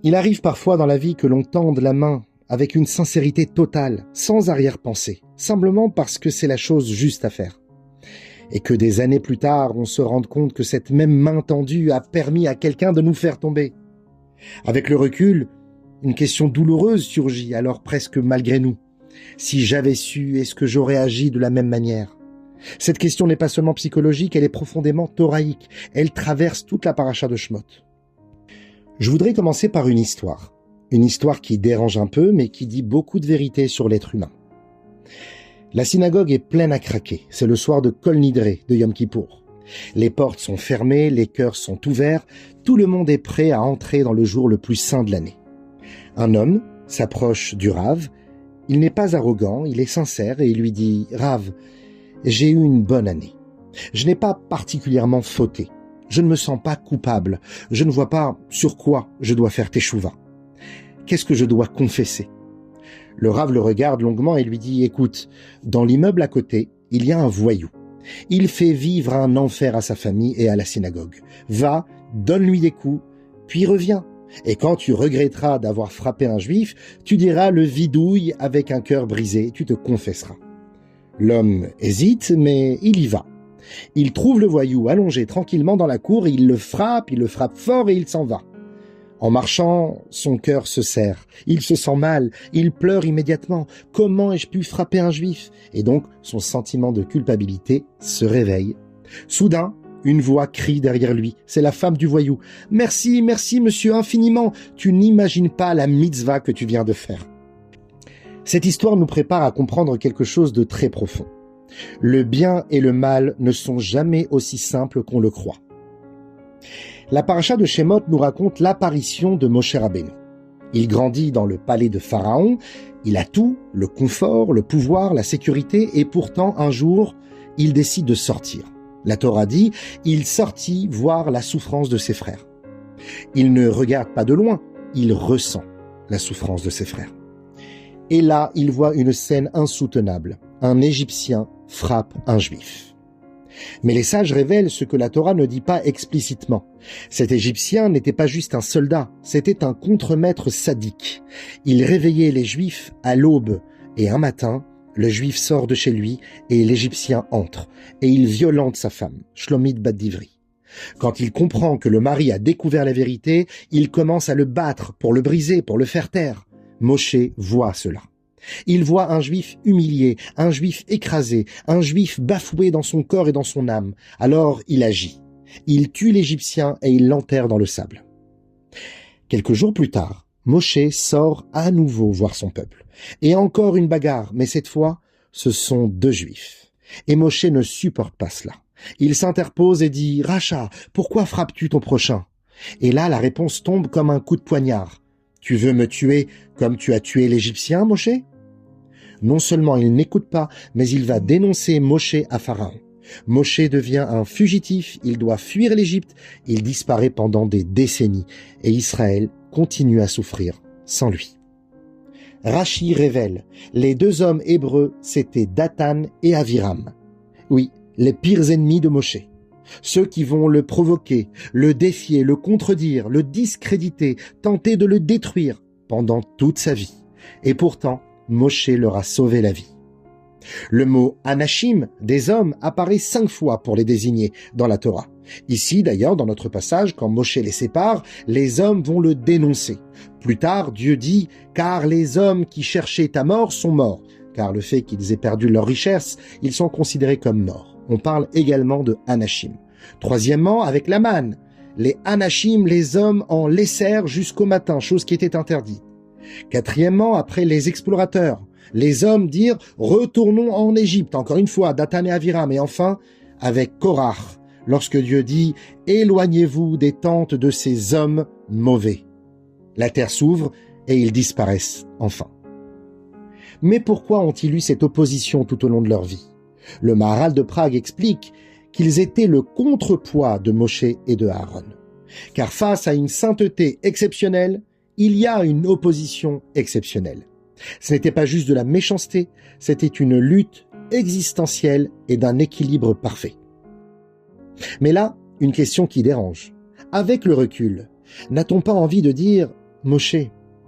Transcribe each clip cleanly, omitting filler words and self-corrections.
Il arrive parfois dans la vie que l'on tende la main avec une sincérité totale, sans arrière-pensée, simplement parce que c'est la chose juste à faire. Et que des années plus tard, on se rende compte que cette même main tendue a permis à quelqu'un de nous faire tomber. Avec le recul, une question douloureuse surgit alors presque malgré nous. Si j'avais su, est-ce que j'aurais agi de la même manière ? Cette question n'est pas seulement psychologique, elle est profondément thoraïque. Elle traverse toute la paracha de Shemot. Je voudrais commencer par une histoire qui dérange un peu, mais qui dit beaucoup de vérité sur l'être humain. La synagogue est pleine à craquer. C'est le soir de Kol Nidre, de Yom Kippour. Les portes sont fermées, les cœurs sont ouverts, tout le monde est prêt à entrer dans le jour le plus saint de l'année. Un homme s'approche du Rav. Il n'est pas arrogant, il est sincère et il lui dit « Rav, j'ai eu une bonne année. Je n'ai pas particulièrement fauté. Je ne me sens pas coupable. Je ne vois pas sur quoi je dois faire teshuva. Qu'est-ce que je dois confesser ?» Le Rav le regarde longuement et lui dit « Écoute, dans l'immeuble à côté, il y a un voyou. Il fait vivre un enfer à sa famille et à la synagogue. Va, donne-lui des coups, puis reviens. Et quand tu regretteras d'avoir frappé un juif, tu diras le vidouille avec un cœur brisé, tu te confesseras. » L'homme hésite, mais il y va. Il trouve le voyou allongé tranquillement dans la cour, il le frappe fort et il s'en va. En marchant, son cœur se serre. Il se sent mal, il pleure immédiatement. Comment ai-je pu frapper un juif ? Et donc, son sentiment de culpabilité se réveille. Soudain, une voix crie derrière lui. C'est la femme du voyou. « Merci, merci, monsieur, infiniment. Tu n'imagines pas la mitzvah que tu viens de faire. » Cette histoire nous prépare à comprendre quelque chose de très profond. Le bien et le mal ne sont jamais aussi simples qu'on le croit. La paracha de Shemot nous raconte l'apparition de Moshe Rabbeinu. Il grandit dans le palais de Pharaon, il a tout, le confort, le pouvoir, la sécurité, et pourtant un jour, il décide de sortir. La Torah dit, il sortit voir la souffrance de ses frères. Il ne regarde pas de loin, il ressent la souffrance de ses frères. Et là, il voit une scène insoutenable. Un Égyptien frappe un Juif. Mais les sages révèlent ce que la Torah ne dit pas explicitement. Cet Égyptien n'était pas juste un soldat, c'était un contremaître sadique. Il réveillait les Juifs à l'aube, et un matin, le Juif sort de chez lui et l'Égyptien entre, et il violente sa femme, Shlomit bat Divri. Quand il comprend que le mari a découvert la vérité, il commence à le battre pour le briser, pour le faire taire. Moshe voit cela. Il voit un juif humilié, un juif écrasé, un juif bafoué dans son corps et dans son âme. Alors il agit. Il tue l'Égyptien et il l'enterre dans le sable. Quelques jours plus tard, Moshe sort à nouveau voir son peuple. Et encore une bagarre, mais cette fois, ce sont deux juifs. Et Moshe ne supporte pas cela. Il s'interpose et dit « Racha, pourquoi frappes-tu ton prochain ?» Et là, la réponse tombe comme un coup de poignard. « Tu veux me tuer comme tu as tué l'Égyptien, Moshe ?» Non seulement il n'écoute pas, mais il va dénoncer Moshe à Pharaon. Moshe devient un fugitif, il doit fuir l'Égypte, il disparaît pendant des décennies, et Israël continue à souffrir sans lui. Rachi révèle, les deux hommes hébreux, c'étaient Dathan et Aviram. Oui, les pires ennemis de Moshe. Ceux qui vont le provoquer, le défier, le contredire, le discréditer, tenter de le détruire pendant toute sa vie. Et pourtant, Moshe leur a sauvé la vie. Le mot « anashim » des hommes apparaît 5 fois pour les désigner dans la Torah. Ici, d'ailleurs, dans notre passage, quand Moshe les sépare, les hommes vont le dénoncer. Plus tard, Dieu dit « car les hommes qui cherchaient ta mort sont morts ». Car le fait qu'ils aient perdu leur richesse, ils sont considérés comme morts. On parle également de anashim. Troisièmement, avec la manne. Les anashim, les hommes en laissèrent jusqu'au matin, chose qui était interdite. Quatrièmement, après les explorateurs, les hommes dirent « retournons en Égypte », encore une fois, Dathan et Aviram, et enfin, avec Korach, lorsque Dieu dit « éloignez-vous des tentes de ces hommes mauvais ». La terre s'ouvre et ils disparaissent enfin. Mais pourquoi ont-ils eu cette opposition tout au long de leur vie ? Le Maharal de Prague explique qu'ils étaient le contrepoids de Moshe et de Aaron. Car face à une sainteté exceptionnelle, il y a une opposition exceptionnelle. Ce n'était pas juste de la méchanceté, c'était une lutte existentielle et d'un équilibre parfait. Mais là, une question qui dérange. Avec le recul, n'a-t-on pas envie de dire Moshe,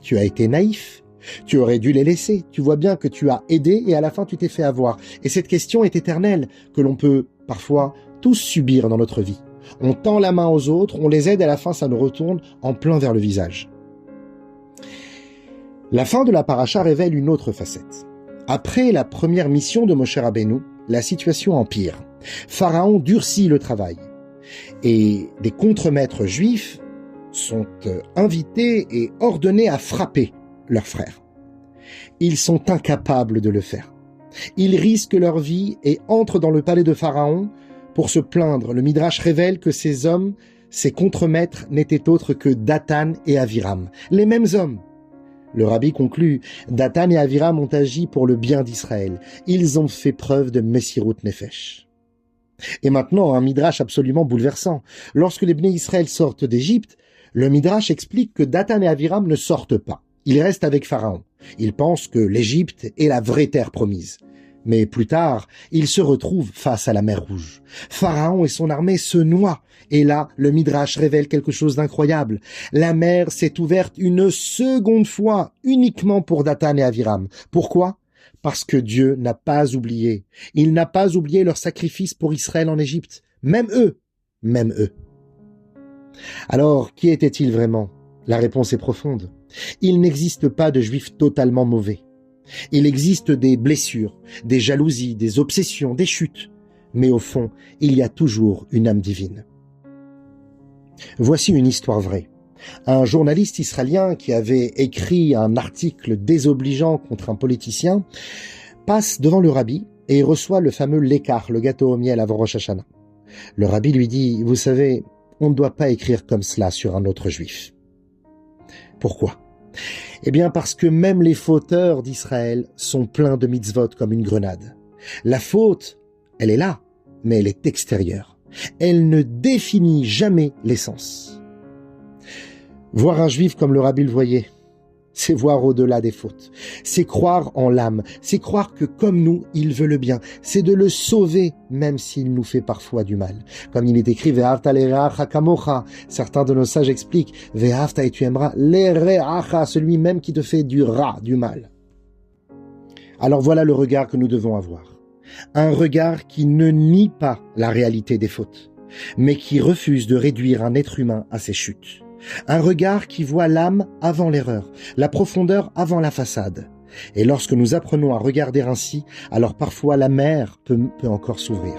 tu as été naïf. Tu aurais dû les laisser. Tu vois bien que tu as aidé et à la fin tu t'es fait avoir. Et cette question est éternelle, que l'on peut parfois tous subir dans notre vie. On tend la main aux autres, on les aide et à la fin ça nous retourne en plein vers le visage. La fin de la paracha révèle une autre facette. Après la première mission de Moshe Rabbeinu, la situation empire. Pharaon durcit le travail. Et des contremaîtres juifs sont invités et ordonnés à frapper leurs frères. Ils sont incapables de le faire. Ils risquent leur vie et entrent dans le palais de Pharaon pour se plaindre. Le Midrash révèle que ces hommes, ces contremaîtres, n'étaient autres que Dathan et Aviram, les mêmes hommes. Le rabbi conclut, Dathan et Aviram ont agi pour le bien d'Israël. Ils ont fait preuve de Messirut Nefesh. Et maintenant, un Midrash absolument bouleversant. Lorsque les Bnei Israël sortent d'Égypte, le Midrash explique que Dathan et Aviram ne sortent pas. Ils restent avec Pharaon. Ils pensent que l'Égypte est la vraie terre promise. Mais plus tard, ils se retrouvent face à la mer Rouge. Pharaon et son armée se noient. Et là, le Midrash révèle quelque chose d'incroyable. La mer s'est ouverte une seconde fois, uniquement pour Dathan et Aviram. Pourquoi ? Parce que Dieu n'a pas oublié. Il n'a pas oublié leur sacrifice pour Israël en Égypte. Même eux. Même eux. Alors, qui étaient-ils vraiment ? La réponse est profonde. Il n'existe pas de juifs totalement mauvais. Il existe des blessures, des jalousies, des obsessions, des chutes. Mais au fond, il y a toujours une âme divine. Voici une histoire vraie. Un journaliste israélien qui avait écrit un article désobligeant contre un politicien passe devant le rabbi et reçoit le fameux lekar, le gâteau au miel avant Rosh Hashanah. Le rabbi lui dit, vous savez, on ne doit pas écrire comme cela sur un autre juif. Pourquoi ? Eh bien parce que même les fauteurs d'Israël sont pleins de mitzvot comme une grenade. La faute, elle est là, mais elle est extérieure. Elle ne définit jamais l'essence. Voir un juif comme le rabbi le voyait, c'est voir au-delà des fautes. C'est croire en l'âme. C'est croire que comme nous, il veut le bien. C'est de le sauver, même s'il nous fait parfois du mal. Comme il est écrit, Ve'ahavta l'ereacha kamocha. Certains de nos sages expliquent, Ve'ahavta et tu aimeras l'ereacha, celui même qui te fait du rat, du mal. Alors voilà le regard que nous devons avoir. Un regard qui ne nie pas la réalité des fautes, mais qui refuse de réduire un être humain à ses chutes. Un regard qui voit l'âme avant l'erreur, la profondeur avant la façade. Et lorsque nous apprenons à regarder ainsi, alors parfois la mer peut encore s'ouvrir.